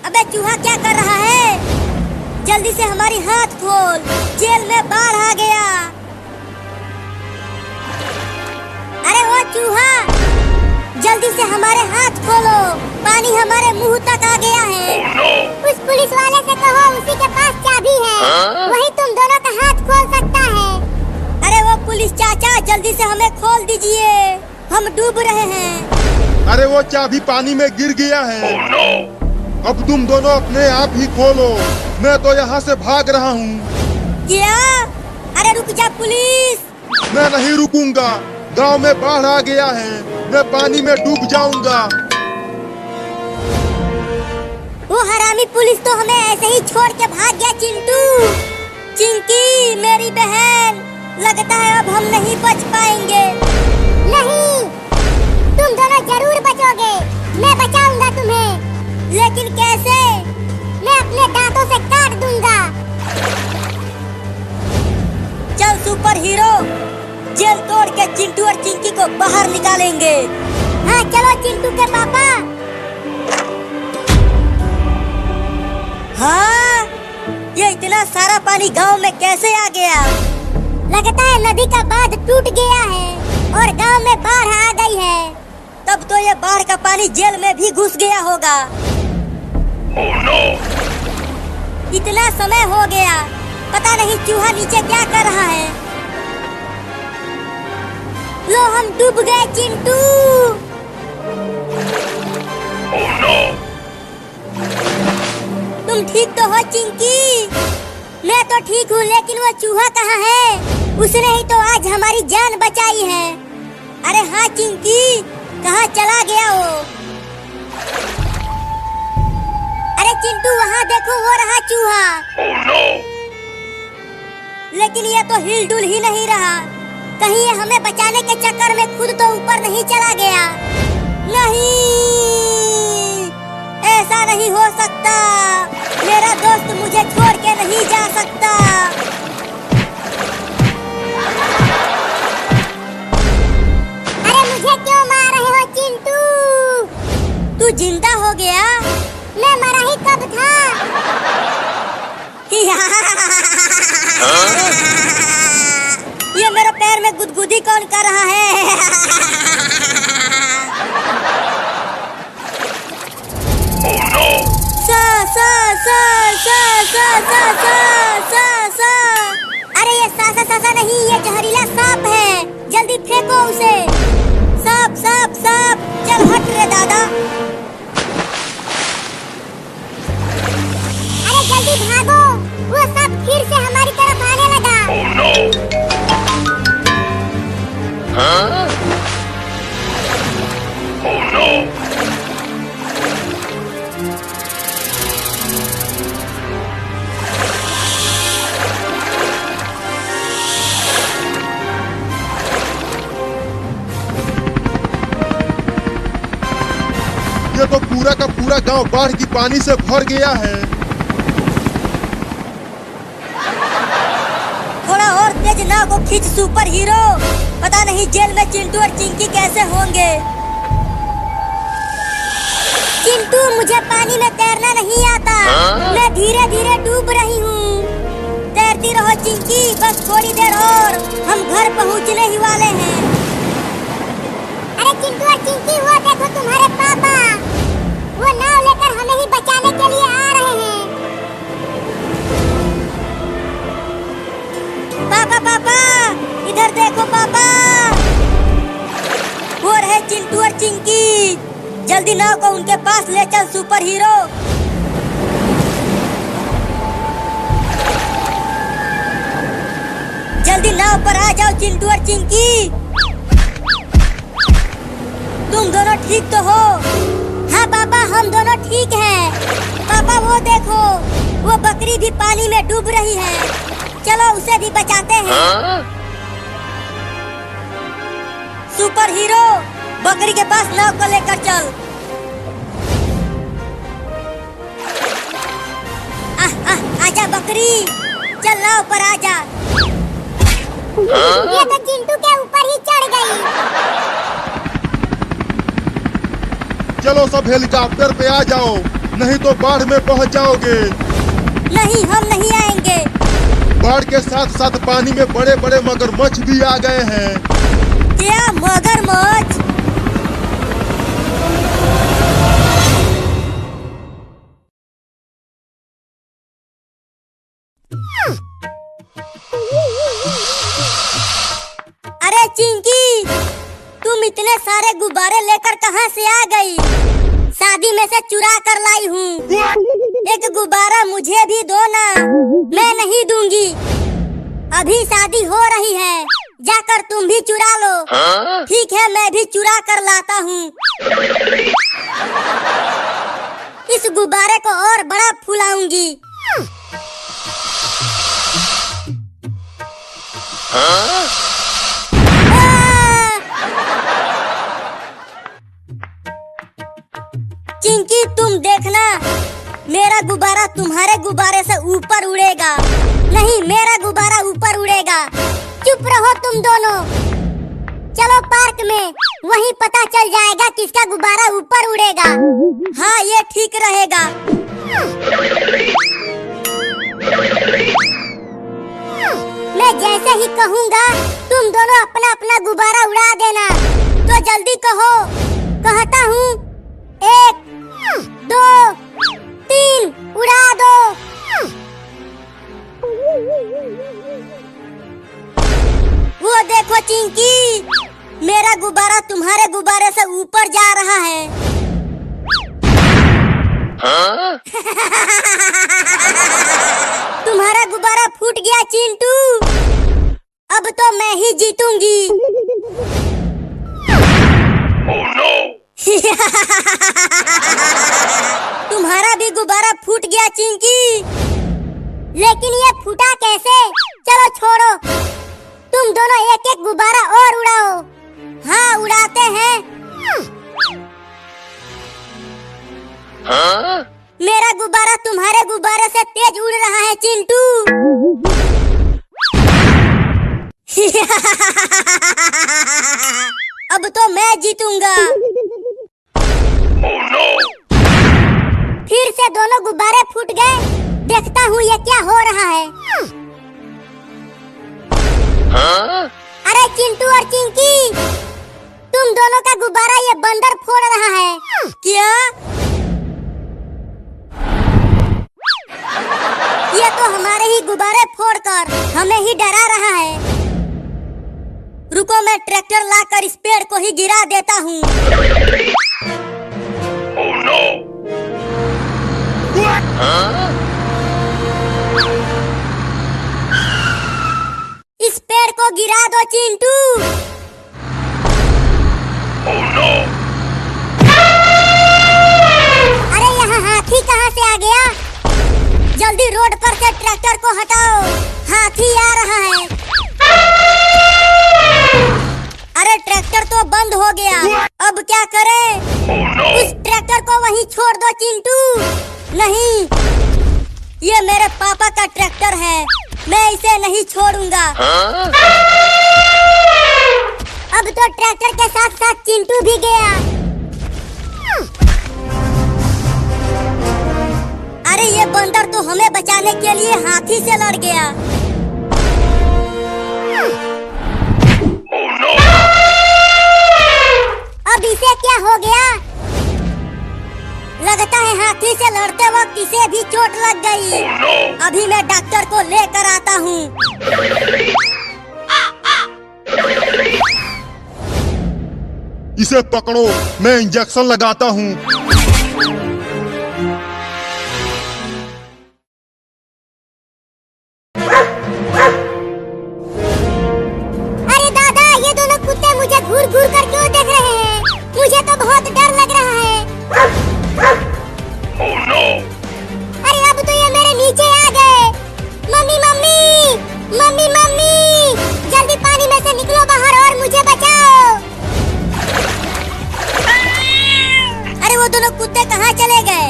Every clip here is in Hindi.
अबे चूहा क्या कर रहा है? जल्दी से हमारी हाथ खोल, जेल में बाढ़ आ गया। अरे वो चूहा, जल्दी से हमारे हाथ खोलो, पानी हमारे मुंह तक आ गया है। उस पुलिस वाले से कहो, उसी के पास चाबी है, वही तुम दोनों का हाथ खोल सकता है। अरे वो पुलिस चाचा, जल्दी से हमें खोल दीजिए, हम डूब रहे हैं। अरे वो चाबी पानी में गिर गया है। अब तुम दोनों अपने आप ही खोलो, मैं तो यहाँ से भाग रहा हूँ। क्या? अरे रुक जा पुलिस। मैं नहीं रुकूंगा, गांव में बाढ़ आ गया है, मैं पानी में डूब जाऊंगा। वो हरामी पुलिस तो हमें ऐसे ही छोड़ के भाग गया। चिंटू, चिंकी मेरी बहन, लगता है अब हम नहीं बच पाएंगे। नहीं, तुम दोनों जरूर बचोगे, मैं बचाऊंगा तुम्हें। लेकिन कैसे? मैं अपने दांतों से काट दूंगा। चल सुपर हीरो, जेल तोड़ के चिंटू और चिंकी को बाहर निकालेंगे। हाँ चलो चिंटू के पापा। हाँ, ये इतना सारा पानी गांव में कैसे आ गया? लगता है नदी का बांध टूट गया है और गांव में बाढ़ आ गई है। तब तो ये बाढ़ का पानी जेल में भी घुस गया होगा। इतना समय हो गया, पता नहीं चूहा नीचे क्या कर रहा है। लो हम डूब गए चिंटू। तुम ठीक तो हो चिंकी? मैं तो ठीक हूँ, लेकिन वो चूहा कहाँ है? उसने ही तो आज हमारी जान बचाई है। अरे हाँ चिंकी, कहाँ चला गया वो? अरे चिंटू वहाँ देखो, वो रहा चूहा। लेकिन ये तो हिलडुल ही नहीं रहा। कहीं ये हमें बचाने के चक्कर में खुद तो ऊपर नहीं चला गया? नहीं, ऐसा नहीं हो सकता। मेरा दोस्त मुझे छोड़ के नहीं जा सकता। अरे मुझे क्यों मार रहे हो चिंटू? तू जिंदा हो गया? मैं मरा ही कब था? ये मेरे पैर में गुदगुदी कौन कर रहा है? सा सा सा सा सा सा सा सा सा। अरे ये सा सा नहीं, ये जहरीला सांप है, जल्दी फेंको उसे। सांप सांप सांप, चल हट रे दादा। अरे जल्दी भागो, वो सांप फिर से हमारी तरफ आने लगा। ये तो पूरा का पूरा गांव बाढ़ की पानी से भर गया है। थोड़ा और तेज नाव को खींच सुपर हीरो, पता नहीं जेल में चिंटू और चिंकी कैसे होंगे। चिंटू, मुझे पानी में तैरना नहीं आता, मैं धीरे धीरे डूब रही हूँ। तैरती रहो चिंकी, बस थोड़ी देर और, हम घर पहुँचने ही वाले हैं। अरे चिंटू और चिंकी, वो देखो तुम्हारे पापा, वो नाव लेकर हमें ही बचाने के लिए आ रहे हैं। पापा पापा, इधर देखो पापा। वो रहे चिंटू और चिंकी, जल्दी नाव को उनके पास ले चल सुपर हीरो। जल्दी नाव पर आ जाओ चिंटू और चिंकी। तुम दोनों ठीक तो हो? हाँ पापा, हम दोनों ठीक हैं। पापा वो देखो, वो बकरी भी पानी में डूब रही है, चलो उसे भी बचाते हैं। सुपर हीरो, बकरी के पास नाव को लेकर चल। आजा बकरी, चल नाव पर आजा। ये तो चिंटू के ऊपर ही चढ़ गई। चलो सब हेलीकॉप्टर पे आ जाओ, नहीं तो बाढ़ में बह जाओगे। नहीं, हम नहीं आएंगे। बाढ़ के साथ साथ पानी में बड़े बड़े मगरमच्छ भी आ गए हैं। क्या मगरमच्छ? अरे चिंकी, तुम इतने सारे गुब्बारे लेकर कहाँ से आ गई? शादी में से चुरा कर लाई हूँ। एक गुब्बारा मुझे भी दो ना। मैं नहीं दूंगी। अभी शादी हो रही है, जाकर तुम भी चुरा लो। ठीक है, मैं भी चुरा कर लाता हूँ। इस गुब्बारे को और बड़ा फुलाऊंगी। चिंकी, तुम देखना, मेरा गुब्बारा तुम्हारे गुब्बारे से ऊपर उड़ेगा। नहीं, मेरा गुब्बारा ऊपर उड़ेगा। चुप रहो तुम दोनों। चलो पार्क में, वहीं पता चल जाएगा किसका गुब्बारा ऊपर उड़ेगा। हाँ, ये ठीक रहेगा। मैं जैसे ही कहूँगा, तुम दोनों अपना अपना गुब्बारा उड़ा देना। तो जल्दी कहो। कहता हूँ, 1 2 3, उड़ा दो। वो देखो चिंकी, मेरा गुब्बारा तुम्हारे गुब्बारे से ऊपर जा रहा है। तुम्हारा गुब्बारा फूट गया चिंटू। अब तो मैं ही जीतूंगी। Oh, no! तुम्हारा भी गुब्बारा फूट गया चिंकी। लेकिन ये फूटा कैसे? चलो छोड़ो, तुम दोनों एक एक गुब्बारा और उड़ाओ। हाँ, उड़ाते हैं। मेरा गुब्बारा तुम्हारे गुब्बारे से तेज उड़ रहा है चिंटू। अब तो मैं जीतूंगा। Oh, no! फिर से दोनों गुब्बारे फूट गए। देखता हूँ ये क्या हो रहा है। अरे चिंटू और चिंकी, तुम दोनों का गुब्बारा ये बंदर फोड़ रहा है। क्या? ये तो हमारे ही गुब्बारे फोड़कर हमें ही डरा रहा है। रुको, मैं ट्रैक्टर लाकर इस पेड़ को ही गिरा देता हूँ। Oh, no! इस पेड़ को गिरा दो चिंटू। Oh, no! अरे यहाँ हाथी कहाँ से आ गया? जल्दी रोड पर से ट्रैक्टर को हटाओ, हाथी आ रहा है। अरे ट्रैक्टर तो बंद हो गया, अब क्या करें? Oh, no! उस ट्रैक्टर को वहीं छोड़ दो चिंटू। नहीं, ये मेरे पापा का ट्रैक्टर है, मैं इसे नहीं छोड़ूंगा। अब तो ट्रैक्टर के साथ साथ चिंटू भी गया। अरे ये बंदर तो हमें बचाने के लिए हाथी से लड़ गया। Oh, no! अब इसे क्या हो गया? लगता है हाथी से लड़ते वक्त इसे भी चोट लग गई। Oh, no! अभी मैं डॉक्टर को लेकर आता हूँ। इसे पकड़ो, मैं इंजेक्शन लगाता हूँ। अरे दादा, ये दोनों कुत्ते मुझे घूर घूर कर क्यों देख रहे हैं? मुझे तो बहुत डर लग रहा है। Oh, no! अरे अब तो ये मेरे नीचे आ गए। मम्मी मम्मी मम्मी मम्मी, जल्दी पानी में से निकलो बाहर और मुझे बचाओ। अरे वो दोनों कुत्ते कहाँ चले गए?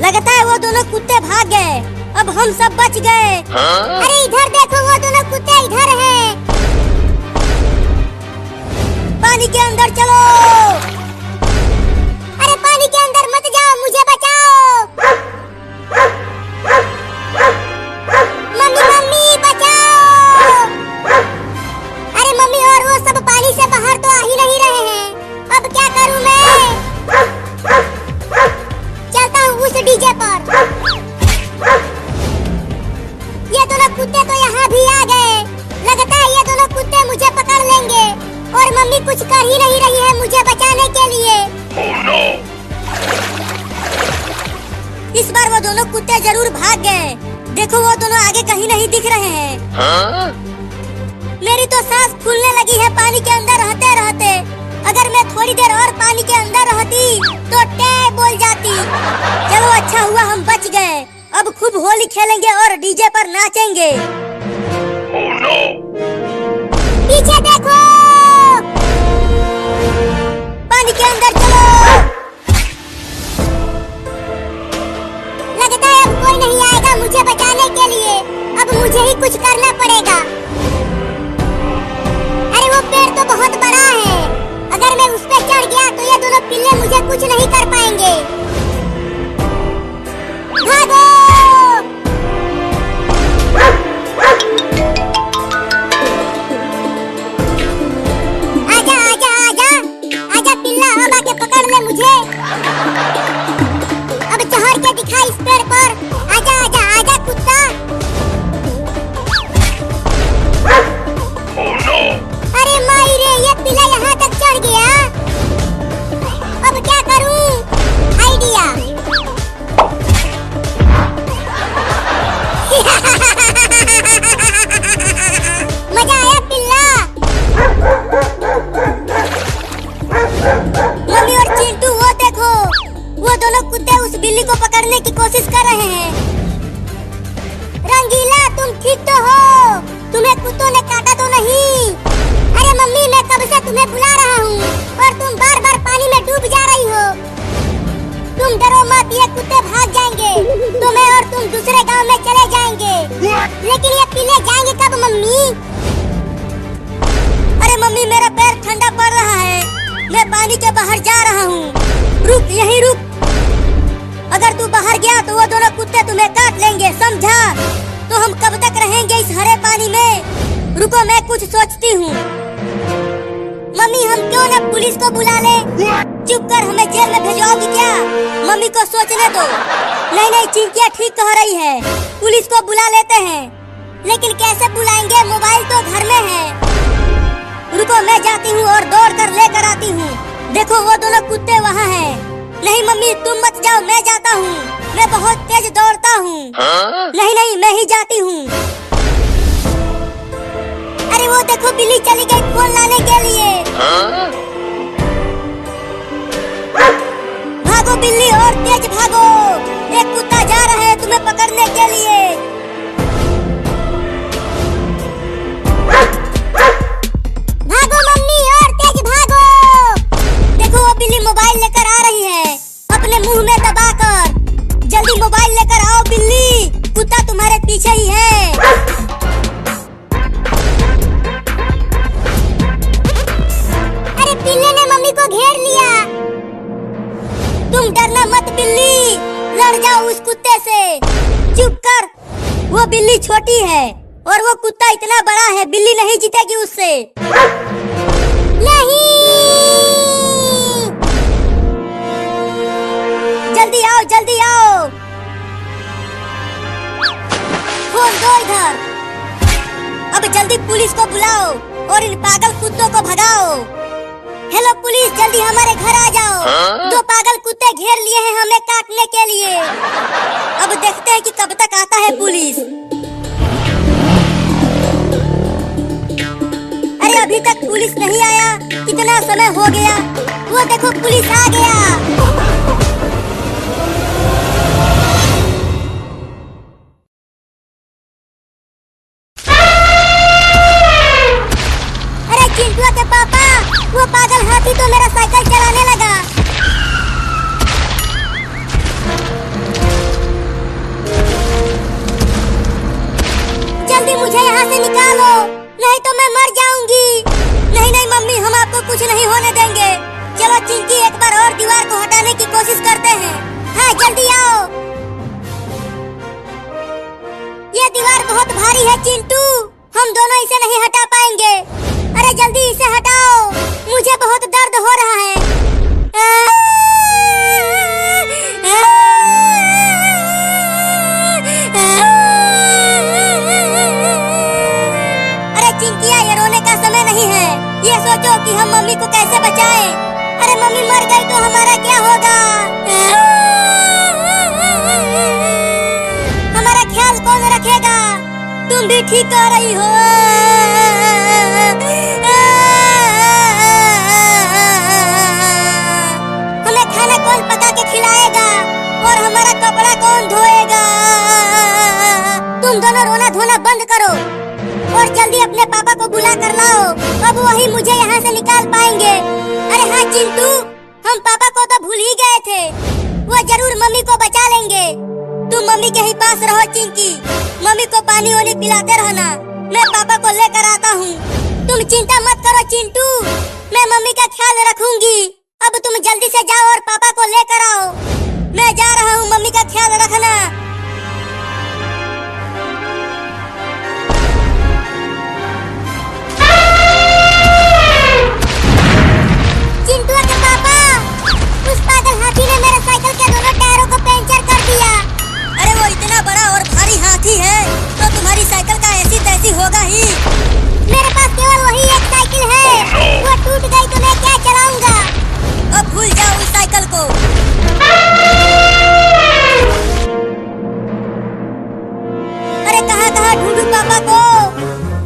लगता है वो दोनों कुत्ते भाग गए। अब हम सब बच गए। अरे इधर देखो, वो दोनों कुत्ते इधर हैं। पानी के अंदर चलो। अरे पानी के अंदर मत जाओ, मुझे बचाओ। उस डीजे पर। ये दोनों कुत्ते तो यहाँ भी आ गए। लगता है ये दोनों कुत्ते मुझे पकड़ लेंगे और मम्मी कुछ कर ही नहीं रही है मुझे बचाने के लिए। इस बार वो दोनों कुत्ते जरूर भाग गए। देखो वो दोनों आगे कहीं नहीं दिख रहे हैं। मेरी तो सांस फूलने लगी है पानी के अंदर रहते रहते। अगर मैं थोड़ी देर और पानी के अंदर रहती तो टे बोल जाती। चलो अच्छा हुआ हम बच गए। अब खूब होली खेलेंगे और डीजे पर नाचेंगे। पीछे देखो, पानी के अंदर चलो। लगता है अब कोई नहीं आएगा मुझे बचाने के लिए। अब मुझे ही कुछ करना पड़ेगा। अरे वो पेड़ तो बहुत बड़ा है। अगर मैं उस पे चढ़ गया तो ये दोनों पिल्ले मुझे कुछ नहीं कर पाएंगे। भागो! आजा आजा आजा आजा पिल्ला, अब आके पकड़ ले मुझे। अब चढ़ के दिखा इस पेड़ पर। आजा आजा आजा कुत्ता। अरे माई रे, ये पिल्ला यहाँ तक चढ़ गया। अब क्या करूं? आइडिया। मजा आया पिल्ला। मम्मी और चिंटू वो देखो, वो दोनों कुत्ते उस बिल्ली को पकड़ने की कोशिश कर रहे हैं। रंगीला तुम ठीक तो हो? तुम्हें कुत्तों ने काटा तो नहीं? अरे मम्मी मैं कब से तुम्हें बुला रहा हूँ और तुम बार बार पानी में डूब जा रही हो। तुम डरो मत, ये कुत्ते भाग जाएंगे तो मैं और तुम दूसरे गांव में चले जाएंगे। लेकिन ये पिल्ले जाएंगे कब मम्मी? अरे मम्मी मेरा पैर ठंडा पड़ रहा है। मैं पानी के बाहर जा रहा हूँ। रुक यहीं रुक। अगर तू बाहर गया तो वो दोनों कुत्ते तुम्हें काट लेंगे, समझा? तो हम कब तक रहेंगे इस हरे पानी में? रुको मैं कुछ सोचती हूँ। मम्मी हम क्यों न पुलिस को बुला ले? चुप कर, हमें जेल में भिजवाओगी क्या? मम्मी को सोचने दो। नहीं नहीं चिंकिया ठीक कह रही है, पुलिस को बुला लेते हैं। लेकिन कैसे बुलाएंगे? मोबाइल तो घर में है। रुको मैं जाती हूँ और दौड़ कर लेकर आती हूँ। देखो वो दोनों कुत्ते वहाँ हैं। नहीं मम्मी तुम मत जाओ, मैं जाता हूँ। मैं बहुत तेज दौड़ता हूँ। नहीं नहीं मैं ही जाती हूँ। अरे वो देखो बिल्ली चली गई फोन लाने के लिए। भागो बिल्ली और तेज भागो। एक कुत्ता जा रहा है तुम्हें पकड़ने के लिए। भागो मम्मी और तेज भागो। देखो वो बिल्ली मोबाइल लेकर आ रही है अपने मुंह में दबाकर। जल्दी मोबाइल लेकर आओ बिल्ली, कुत्ता तुम्हारे पीछे ही है। अरे पिल्ले ने मम्मी को घेर लिया। तुम डरना मत बिल्ली, लड़ जाओ उस कुत्ते से। चुप कर, वो बिल्ली छोटी है और वो कुत्ता इतना बड़ा है, बिल्ली नहीं जीतेगी उससे। नहीं, जल्दी आओ जल्दी आओ। फोन दो इधर। अब जल्दी पुलिस को बुलाओ और इन पागल कुत्तों को भगाओ। हेलो पुलिस, जल्दी हमारे घर आ जाओ। दो पागल कुत्ते घेर लिए हैं हमें काटने के लिए। अब देखते हैं कि कब तक आता है पुलिस। अरे अभी तक पुलिस नहीं आया, कितना समय हो गया। वो देखो पुलिस आ गया। चिंटुआ के पापा, वो पागल हाथी तो मेरा साइकिल चलाने लगा। जल्दी मुझे यहाँ से निकालो, नहीं तो मैं मर जाऊंगी। नहीं नहीं मम्मी हम आपको कुछ नहीं होने देंगे। चलो चिंकी एक बार और दीवार को हटाने की कोशिश करते हैं। हाँ जल्दी आओ। ये दीवार बहुत भारी है चिंटू, हम दोनों इसे नहीं हटा पाएंगे। अरे जल्दी इसे हटाओ, मुझे बहुत दर्द हो रहा है। तुम भी ठीक कह रही हो। हमें खाना कौन पका के खिलाएगा और हमारा कपड़ा कौन धोएगा? तुम दोनों रोना धोना बंद करो और जल्दी अपने पापा को बुला कर लाओ। अब वही मुझे यहाँ से निकाल पाएंगे। अरे हाँ चिंटू, हम पापा को तो भूल ही गए थे। वो जरूर मम्मी को बचा लेंगे। तुम मम्मी के ही पास रहो चिंकी। मम्मी को पानी वानी पिलाते रहना। मैं पापा को लेकर आता हूँ। तुम चिंता मत करो चिंटू, मैं मम्मी का ख्याल रखूंगी। अब तुम जल्दी से जाओ और पापा को लेकर आओ। मैं जा रहा हूँ, मम्मी का ख्याल रखना। चिंटू के पापा, उस पागल हाथी ने मेरे साइकिल के दोनों टायरों को पंचर कर दिया। अरे वो इतना बड़ा और भारी हाथी है तो तुम्हारी साइकिल का ऐसी तैसी होगा ही। मेरे पास केवल वही एक साइकिल है। वो टूट गई तो मैं क्या चलाऊंगा? अब भूल जाओ उस साइकिल को। अरे कहाँ ढूंढूं पापा को?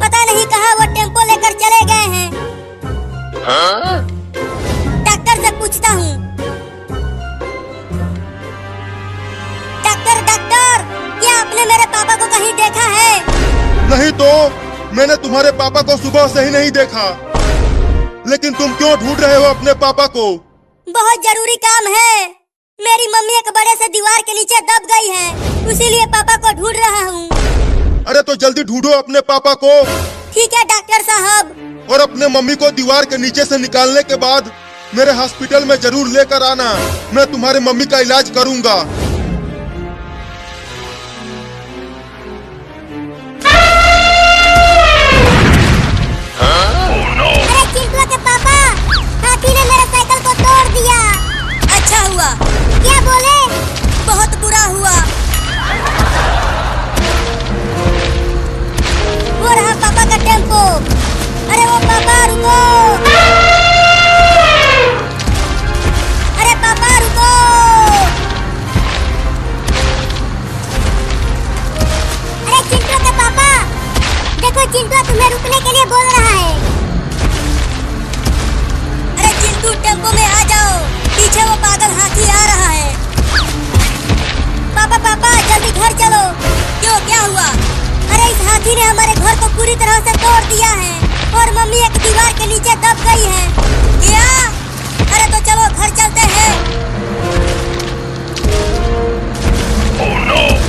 पता नहीं कहाँ वो टेम्पो लेकर चले गए हैं। डॉक्टर से पूछता हूँ। डॉक्टर, क्या आपने मेरे पापा को कहीं देखा है? नहीं तो मैंने तुम्हारे पापा को सुबह से ही नहीं देखा। लेकिन तुम क्यों ढूंढ रहे हो अपने पापा को? बहुत जरूरी काम है। मेरी मम्मी एक बड़े से दीवार के नीचे दब गई है, इसीलिए पापा को ढूंढ रहा हूँ। अरे तो जल्दी ढूंढो अपने पापा को। ठीक है डॉक्टर साहब। और अपने मम्मी को दीवार के नीचे से निकालने के बाद मेरे हॉस्पिटल में जरूर लेकर आना। मैं तुम्हारी मम्मी का इलाज करूंगा। अरे चिंटू के पापा, हाथी ने मेरे साइकिल को तोड़ दिया। अच्छा हुआ। क्या बोले? बहुत बुरा हुआ। वो रहा पापा का टेम्पो। अरे वो पापा रुको। अरे पापा रुको। अरे चिंटू के पापा, देखो चिंटू तुम्हें रुकने के लिए बोल रहा है। अरे चिंटू टेम्पो में आ जाओ, पीछे वो पागल हाथी आ रहा है। पापा जल्दी घर चलो। क्यों, क्या हुआ? अरे इस हाथी ने हमारे घर को पूरी तरह से तोड़ दिया है और मम्मी एक दीवार के नीचे दब गई है। क्या? अरे तो चलो घर चलते हैं।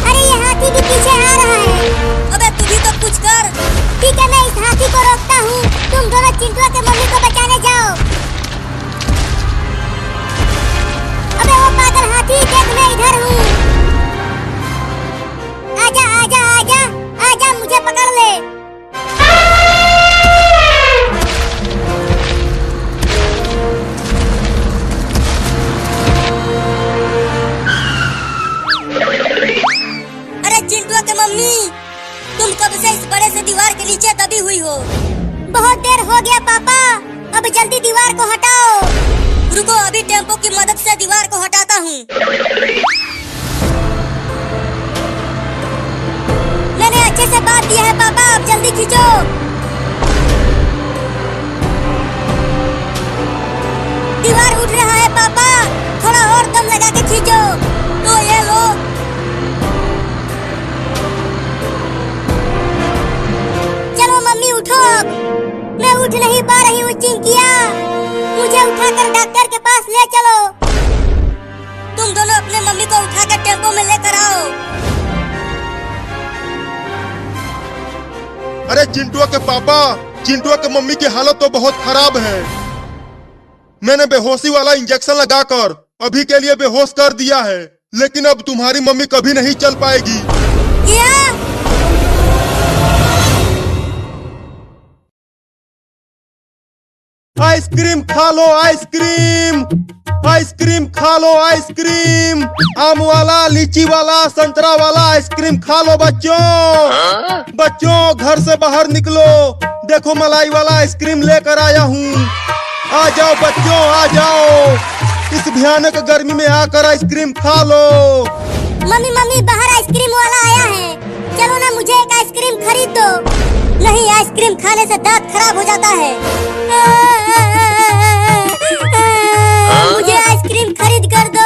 अरे ये हाथी भी पीछे आ रहा है। अबे तू भी तो कुछ कर। ठीक है, मैं इस हाथी को रोकता हूँ। तुम दोनों चिंटू के मम्मी को बचाने जाओ। अबे वो पागल हाथी, देख मैं इधर हूँ। आजा आजा आजा आजा, मुझे पकड़ ले। अरे चिंटू के मम्मी, तुम कब से इस बड़े से दीवार के नीचे दबी हुई हो? बहुत देर हो गया पापा, अब जल्दी दीवार को हटाओ। रुको, अभी टेम्पो की मदद से दीवार को हटाता हूँ। मैंने अच्छे से बात दिया है पापा, अब जल्दी खींचो। दीवार उठ रहा है पापा, थोड़ा और दम लगा के खींचो। तो ये लो। चलो मम्मी उठो अब। मैं उठ नहीं पा रही हूँ चिंकिया, मुझे उठाकर डॉक्टर के पास ले चलो। तुम दोनों अपने मम्मी को उठाकर टेम्पो में लेकर आओ। अरे चिंटू के पापा, चिंटू के मम्मी की हालत तो बहुत खराब है। मैंने बेहोशी वाला इंजेक्शन लगाकर अभी के लिए बेहोश कर दिया है, लेकिन अब तुम्हारी मम्मी कभी नहीं चल पाएगी। क्या? आइसक्रीम खा लो, आइसक्रीम आइसक्रीम खा लो, आइसक्रीम। आम वाला, लीची वाला, संतरा वाला आइसक्रीम खा लो बच्चों। बच्चों घर से बाहर निकलो, देखो मलाई वाला आइसक्रीम लेकर आया हूँ। आ जाओ बच्चों, आ जाओ। इस भयानक गर्मी में आकर आइसक्रीम खा लो। मम्मी बाहर आइसक्रीम वाला आया है, चलो ना, मुझे एक आइसक्रीम खरीद दो। नहीं, आइसक्रीम खाने से दांत खराब हो जाता है। मुझे आइसक्रीम खरीद कर दो।